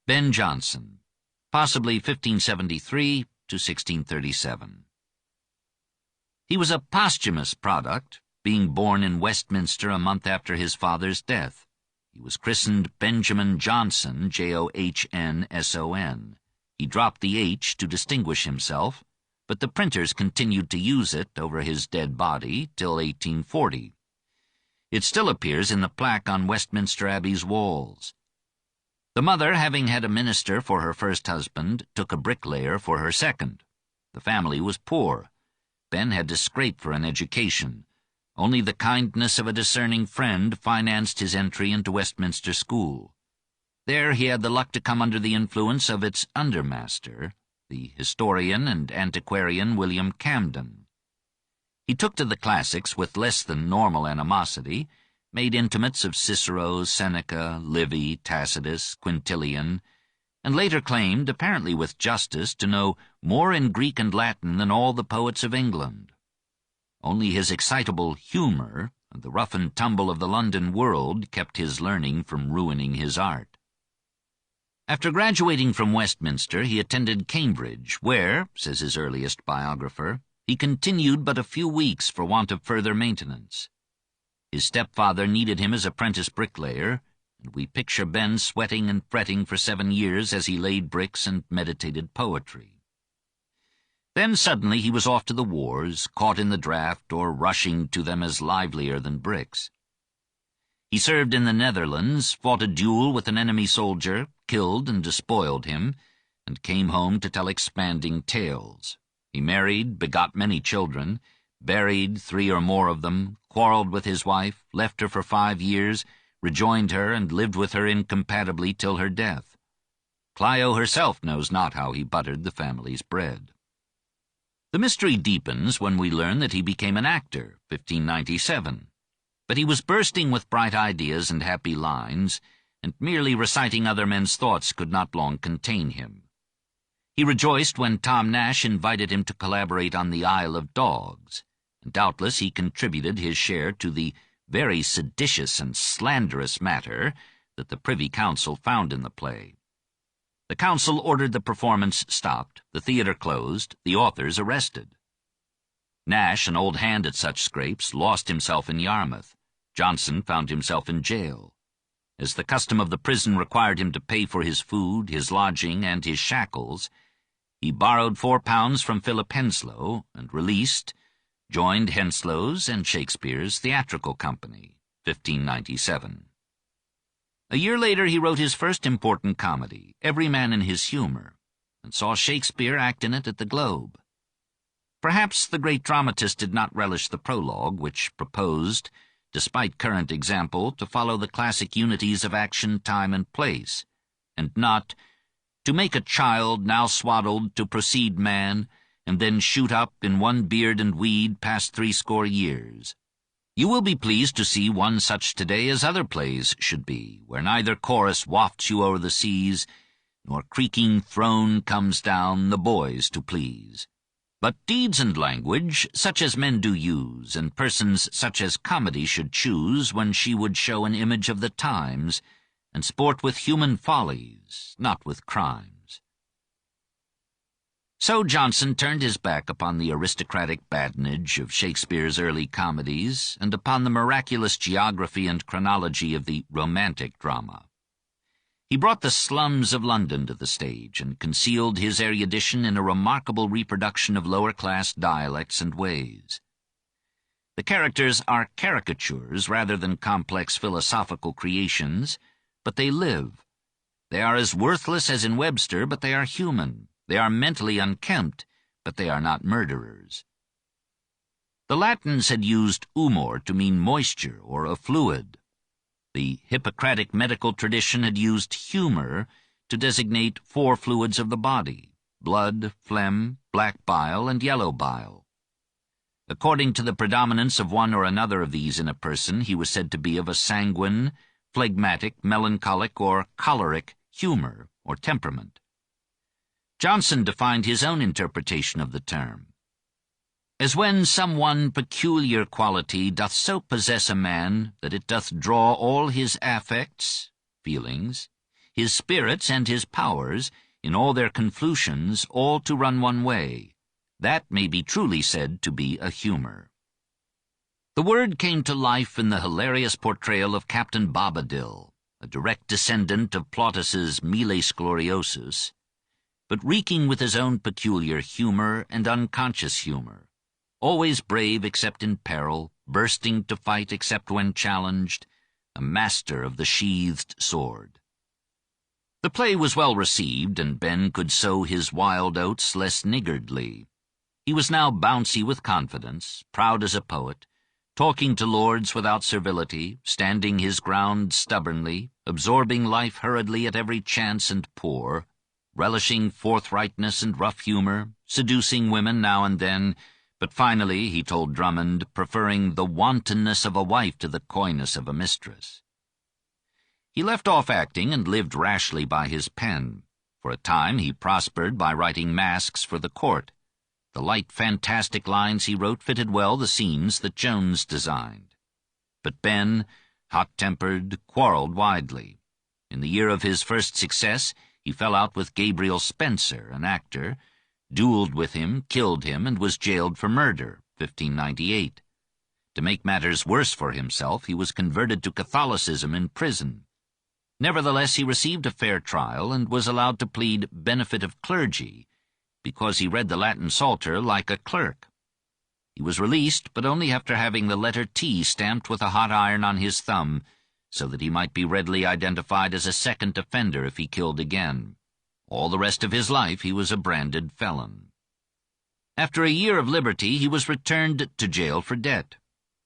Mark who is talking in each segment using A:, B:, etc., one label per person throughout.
A: Ben Jonson, possibly 1573 to 1637. He was a posthumous product, being born in Westminster a month after his father's death. He was christened Benjamin Jonson, Johnsson. He dropped the H to distinguish himself, but the printers continued to use it over his dead body till 1840. It still appears in the plaque on Westminster Abbey's walls. The mother, having had a minister for her first husband, took a bricklayer for her second. The family was poor. Ben had to scrape for an education. Only the kindness of a discerning friend financed his entry into Westminster School. There he had the luck to come under the influence of its undermaster, the historian and antiquarian William Camden. He took to the classics with less than normal animosity, made intimates of Cicero, Seneca, Livy, Tacitus, Quintilian, and later claimed, apparently with justice, to know more in Greek and Latin than all the poets of England. Only his excitable humor and the rough and tumble of the London world kept his learning from ruining his art. After graduating from Westminster, he attended Cambridge, where, says his earliest biographer, he continued but a few weeks for want of further maintenance. His stepfather needed him as apprentice bricklayer, and we picture Ben sweating and fretting for 7 years as he laid bricks and meditated poetry. Then suddenly he was off to the wars, caught in the draft, or rushing to them as livelier than bricks. He served in the Netherlands, fought a duel with an enemy soldier, killed and despoiled him, and came home to tell expanding tales. He married, begot many children, buried 3 or more of them, quarreled with his wife, left her for 5 years, rejoined her, and lived with her incompatibly till her death. Clio herself knows not how he buttered the family's bread. The mystery deepens when we learn that he became an actor, 1597. But he was bursting with bright ideas and happy lines, and merely reciting other men's thoughts could not long contain him. He rejoiced when Tom Nash invited him to collaborate on The Isle of Dogs, and doubtless he contributed his share to the very seditious and slanderous matter that the Privy Council found in the play. The council ordered the performance stopped, the theatre closed, the authors arrested. Nash, an old hand at such scrapes, lost himself in Yarmouth. Jonson found himself in jail. As the custom of the prison required him to pay for his food, his lodging, and his shackles, he borrowed £4 from Philip Henslowe, and released, joined Henslow's and Shakespeare's theatrical company, 1597. A year later he wrote his first important comedy, Every Man in His Humour, and saw Shakespeare act in it at the Globe. Perhaps the great dramatist did not relish the prologue, which proposed, despite current example, to follow the classic unities of action, time, and place, and not to make a child now swaddled to proceed man, and then shoot up in one beard and weed past 80 years. You will be pleased to see one such today as other plays should be, where neither chorus wafts you o'er the seas, nor creaking throne comes down the boys to please. But deeds and language, such as men do use, and persons such as comedy should choose when she would show an image of the times, and sport with human follies, not with crimes. So Jonson turned his back upon the aristocratic badinage of Shakespeare's early comedies, and upon the miraculous geography and chronology of the romantic drama. He brought the slums of London to the stage, and concealed his erudition in a remarkable reproduction of lower-class dialects and ways. The characters are caricatures rather than complex philosophical creations, but they live. They are as worthless as in Webster, but they are human. They are mentally unkempt, but they are not murderers. The Latins had used humor to mean moisture or a fluid. The Hippocratic medical tradition had used humor to designate 4 fluids of the body: blood, phlegm, black bile, and yellow bile. According to the predominance of one or another of these in a person, he was said to be of a sanguine, phlegmatic, melancholic, or choleric humor or temperament. Jonson defined his own interpretation of the term. As when some one peculiar quality doth so possess a man that it doth draw all his affects, feelings, his spirits and his powers, in all their conflutions, all to run one way. That may be truly said to be a humor. The word came to life in the hilarious portrayal of Captain Bobadil, a direct descendant of Plautus's Miles Gloriosus, but reeking with his own peculiar humor and unconscious humor, always brave except in peril, bursting to fight except when challenged, a master of the sheathed sword. The play was well received, and Ben could sow his wild oats less niggardly. He was now bouncy with confidence, proud as a poet, talking to lords without servility, standing his ground stubbornly, absorbing life hurriedly at every chance and pore, relishing forthrightness and rough humor, seducing women now and then, but finally, he told Drummond, preferring the wantonness of a wife to the coyness of a mistress. He left off acting and lived rashly by his pen. For a time he prospered by writing masques for the court. The light, fantastic lines he wrote fitted well the scenes that Jones designed. But Ben, hot-tempered, quarreled widely. In the year of his first success, he fell out with Gabriel Spencer, an actor, duelled with him, killed him, and was jailed for murder, 1598. To make matters worse for himself, he was converted to Catholicism in prison. Nevertheless, he received a fair trial and was allowed to plead benefit of clergy, because he read the Latin Psalter like a clerk. He was released, but only after having the letter T stamped with a hot iron on his thumb, so that he might be readily identified as a second offender if he killed again. All the rest of his life he was a branded felon. After a year of liberty, he was returned to jail for debt.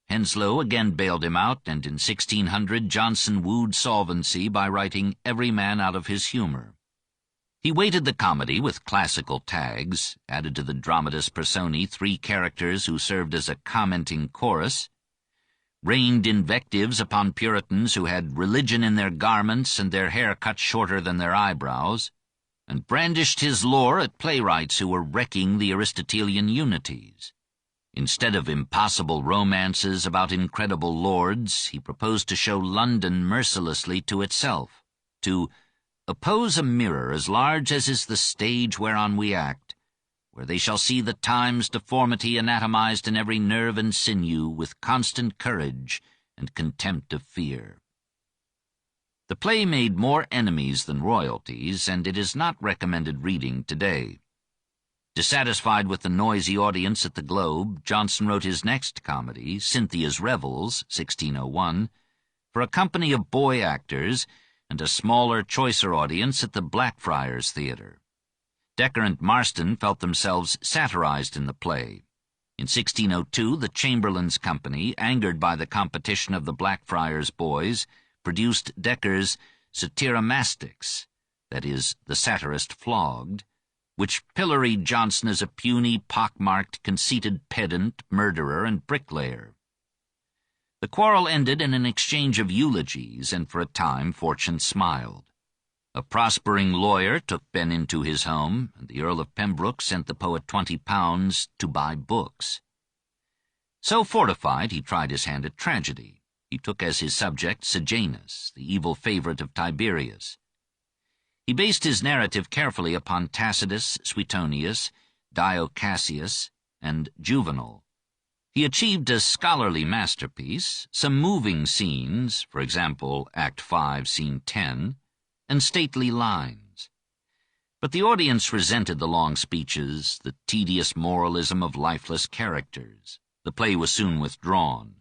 A: Henslow again bailed him out, and in 1600 Jonson wooed solvency by writing Every Man Out of His Humor. He weighted the comedy with classical tags, added to the dramatis personae 3 characters who served as a commenting chorus, rained invectives upon Puritans who had religion in their garments and their hair cut shorter than their eyebrows, and brandished his lore at playwrights who were wrecking the Aristotelian unities. Instead of impossible romances about incredible lords, he proposed to show London mercilessly to itself, to oppose a mirror as large as is the stage whereon we act, where they shall see the time's deformity anatomized in every nerve and sinew with constant courage and contempt of fear. The play made more enemies than royalties, and it is not recommended reading today. Dissatisfied with the noisy audience at the Globe, Jonson wrote his next comedy, Cynthia's Revels, 1601, for a company of boy actors and a smaller, choicer audience at the Blackfriars Theatre. Dekker and Marston felt themselves satirized in the play. In 1602, the Chamberlain's Company, angered by the competition of the Blackfriars boys, produced Dekker's Satyromastix, that is, the satirist flogged, which pilloried Jonson as a puny, pock-marked, conceited pedant, murderer, and bricklayer. The quarrel ended in an exchange of eulogies, and for a time fortune smiled. A prospering lawyer took Ben into his home, and the Earl of Pembroke sent the poet £20 to buy books. So fortified, he tried his hand at tragedy. He took as his subject Sejanus, the evil favorite of Tiberius. He based his narrative carefully upon Tacitus, Suetonius, Dio Cassius, and Juvenal. He achieved a scholarly masterpiece, some moving scenes, for example, Act 5, Scene 10, and stately lines. But the audience resented the long speeches, the tedious moralism of lifeless characters. The play was soon withdrawn.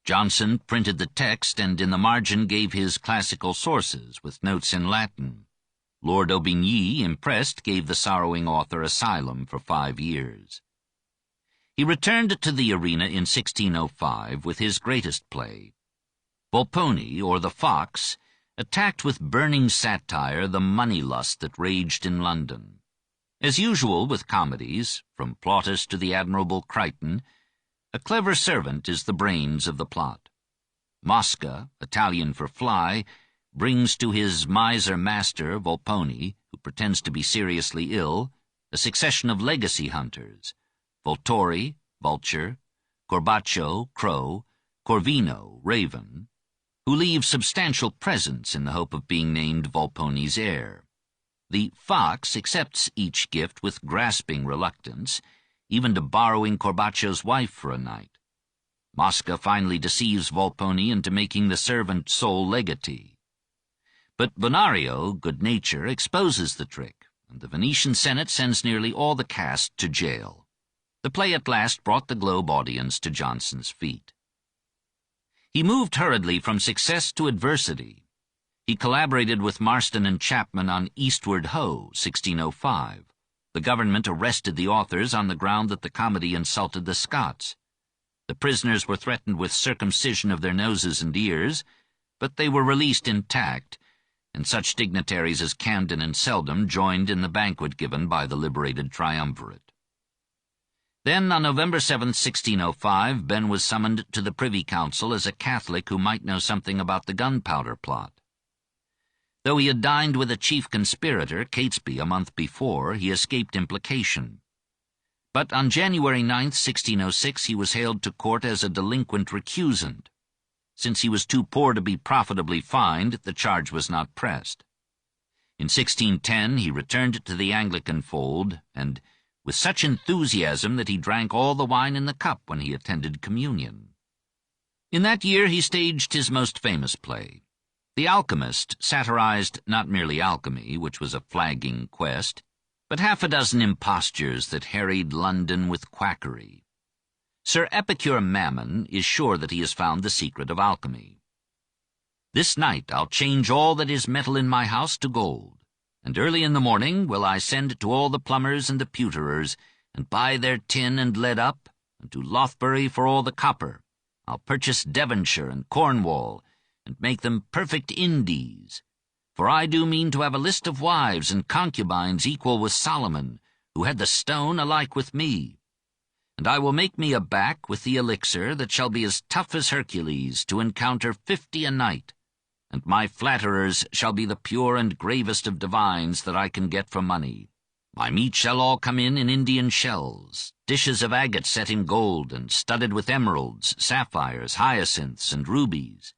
A: Jonson printed the text and in the margin gave his classical sources, with notes in Latin. Lord Aubigny, impressed, gave the sorrowing author asylum for 5 years. He returned to the arena in 1605 with his greatest play. Volpone, or the Fox, attacked with burning satire the money lust that raged in London. As usual with comedies, from Plautus to the Admirable Crichton, a clever servant is the brains of the plot. Mosca, Italian for fly, brings to his miser master, Volpone, who pretends to be seriously ill, a succession of legacy hunters, Volturi, vulture, Corbaccio, crow, Corvino, raven, who leave substantial presents in the hope of being named Volponi's heir. The fox accepts each gift with grasping reluctance, even to borrowing Corbaccio's wife for a night. Mosca finally deceives Volponi into making the servant sole legatee. But Bonario, good nature, exposes the trick, and the Venetian Senate sends nearly all the cast to jail. The play at last brought the Globe audience to Jonson's feet. He moved hurriedly from success to adversity. He collaborated with Marston and Chapman on Eastward Ho, 1605. The government arrested the authors on the ground that the comedy insulted the Scots. The prisoners were threatened with circumcision of their noses and ears, but they were released intact, and such dignitaries as Camden and Seldom joined in the banquet given by the liberated triumvirate. Then, on November 7, 1605, Ben was summoned to the Privy Council as a Catholic who might know something about the gunpowder plot. Though he had dined with a chief conspirator, Catesby, a month before, he escaped implication. But on January 9, 1606, he was hailed to court as a delinquent recusant. Since he was too poor to be profitably fined, the charge was not pressed. In 1610, he returned to the Anglican fold, and with such enthusiasm that he drank all the wine in the cup when he attended communion. In that year he staged his most famous play. The Alchemist satirized not merely alchemy, which was a flagging quest, but half a dozen impostures that harried London with quackery. Sir Epicure Mammon is sure that he has found the secret of alchemy. "This night I'll change all that is metal in my house to gold, and early in the morning will I send to all the plumbers and the pewterers, and buy their tin and lead up, and to Lothbury for all the copper. I'll purchase Devonshire and Cornwall, and make them perfect Indies. For I do mean to have a list of wives and concubines equal with Solomon, who had the stone alike with me. And I will make me a back with the elixir that shall be as tough as Hercules, to encounter 50 a night. And my flatterers shall be the pure and gravest of divines that I can get for money. My meat shall all come in Indian shells, dishes of agate set in gold, and studded with emeralds, sapphires, hyacinths, and rubies.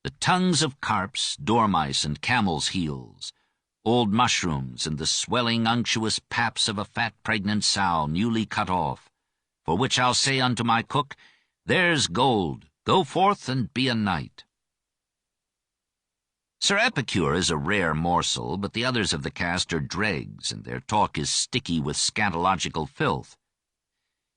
A: The tongues of carps, dormice, and camel's heels, old mushrooms, and the swelling unctuous paps of a fat pregnant sow newly cut off, for which I'll say unto my cook, There's gold, go forth and be a knight." Sir Epicure is a rare morsel, but the others of the cast are dregs, and their talk is sticky with scatological filth.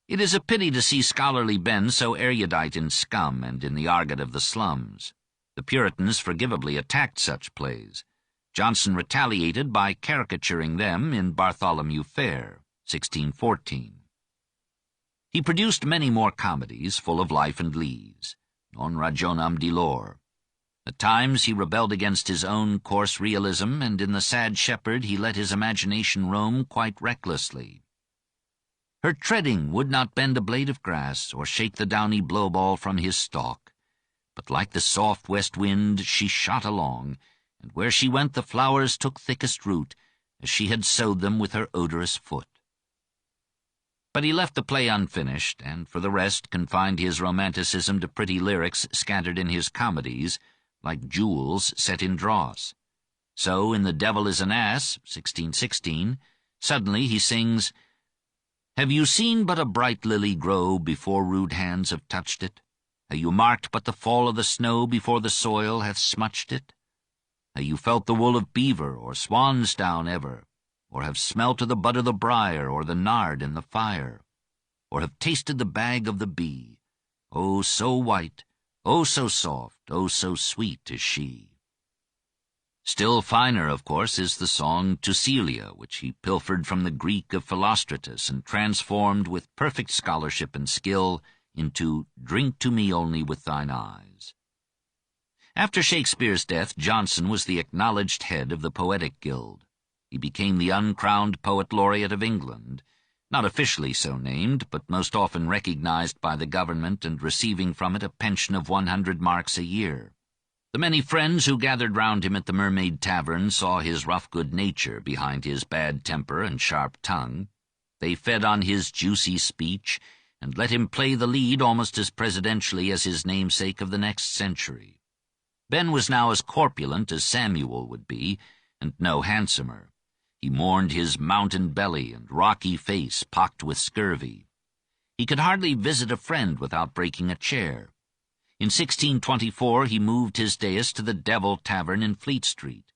A: It is a pity to see scholarly Ben so erudite in scum and in the argot of the slums. The Puritans forgivably attacked such plays. Jonson retaliated by caricaturing them in Bartholomew Fair, 1614. He produced many more comedies full of life and lees, Non Ragionam di Lor. At times he rebelled against his own coarse realism, and in The Sad Shepherd he let his imagination roam quite recklessly. Her treading would not bend a blade of grass, or shake the downy blowball from his stalk. But like the soft west wind she shot along, and where she went the flowers took thickest root, as she had sowed them with her odorous foot. But he left the play unfinished, and for the rest confined his romanticism to pretty lyrics scattered in his comedies, like jewels set in dross. So in The Devil is an Ass, 1616, suddenly he sings, "Have you seen but a bright lily grow before rude hands have touched it? Have you marked but the fall of the snow before the soil hath smutched it? Have you felt the wool of beaver or swan's down ever? Or have smelt of the bud of the briar or the nard in the fire? Or have tasted the bag of the bee? Oh, so white, oh, so soft, oh, so sweet is she." Still finer, of course, is the song To Celia, which he pilfered from the Greek of Philostratus and transformed with perfect scholarship and skill into Drink to Me Only with Thine Eyes. After Shakespeare's death, Jonson was the acknowledged head of the Poetic Guild. He became the uncrowned Poet Laureate of England, not officially so named, but most often recognized by the government and receiving from it a pension of 100 marks a year. The many friends who gathered round him at the Mermaid Tavern saw his rough good nature behind his bad temper and sharp tongue. They fed on his juicy speech, and let him play the lead almost as presidentially as his namesake of the next century. Ben was now as corpulent as Samuel would be, and no handsomer. He mourned his mountain belly and rocky face pocked with scurvy. He could hardly visit a friend without breaking a chair. In 1624 he moved his dais to the Devil Tavern in Fleet Street.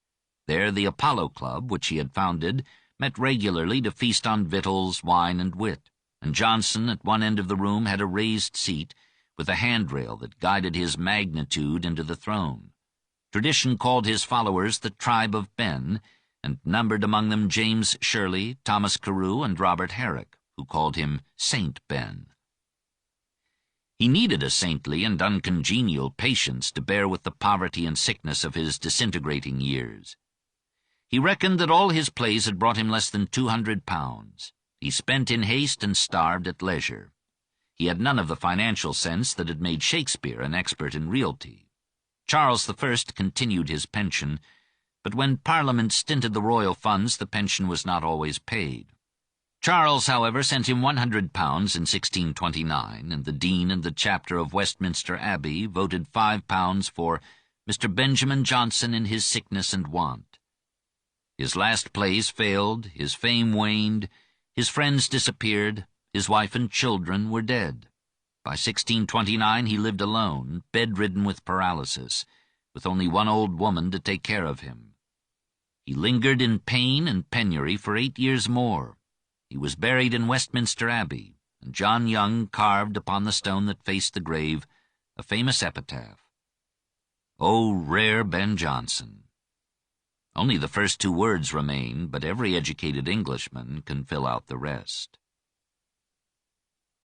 A: There the Apollo Club, which he had founded, met regularly to feast on victuals, wine, and wit, and Jonson at one end of the room had a raised seat with a handrail that guided his magnitude into the throne. Tradition called his followers the Tribe of Ben, and numbered among them James Shirley, Thomas Carew, and Robert Herrick, who called him Saint Ben. He needed a saintly and uncongenial patience to bear with the poverty and sickness of his disintegrating years. He reckoned that all his plays had brought him less than £200. He spent in haste and starved at leisure. He had none of the financial sense that had made Shakespeare an expert in realty. Charles I continued his pension, but when Parliament stinted the royal funds, the pension was not always paid. Charles, however, sent him £100 in 1629, and the Dean and the Chapter of Westminster Abbey voted £5 for Mr. Benjamin Jonson in his sickness and want. His last plays failed, his fame waned, his friends disappeared, his wife and children were dead. By 1629 he lived alone, bedridden with paralysis, with only one old woman to take care of him. He lingered in pain and penury for 8 years more. He was buried in Westminster Abbey, and John Young carved upon the stone that faced the grave a famous epitaph: "O rare Ben Jonson." Only the first 2 words remain, but every educated Englishman can fill out the rest.